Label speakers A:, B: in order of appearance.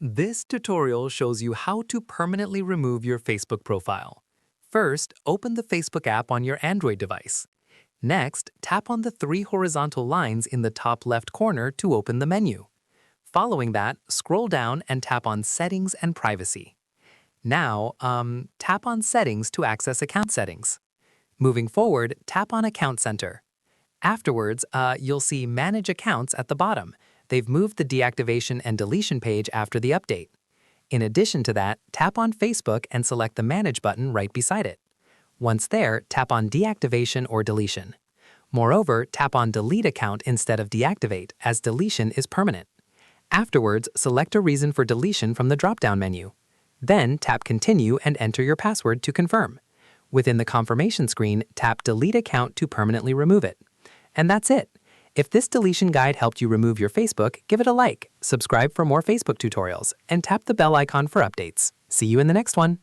A: This tutorial shows you how to permanently remove your Facebook profile. First, open the Facebook app on your Android device. Next, tap on the three horizontal lines in the top left corner to open the menu. Following that, scroll down and tap on Settings and Privacy. Now, tap on Settings to access account settings. Moving forward, tap on Account Center. Afterwards, you'll see Manage Accounts at the bottom. They've moved the deactivation and deletion page after the update. In addition to that, tap on Facebook and select the Manage button right beside it. Once there, tap on Deactivation or Deletion. Moreover, tap on Delete Account instead of Deactivate, as deletion is permanent. Afterwards, select a reason for deletion from the drop-down menu. Then, tap Continue and enter your password to confirm. Within the confirmation screen, tap Delete Account to permanently remove it. And that's it. If this deletion guide helped you remove your Facebook, give it a like, subscribe for more Facebook tutorials, and tap the bell icon for updates. See you in the next one.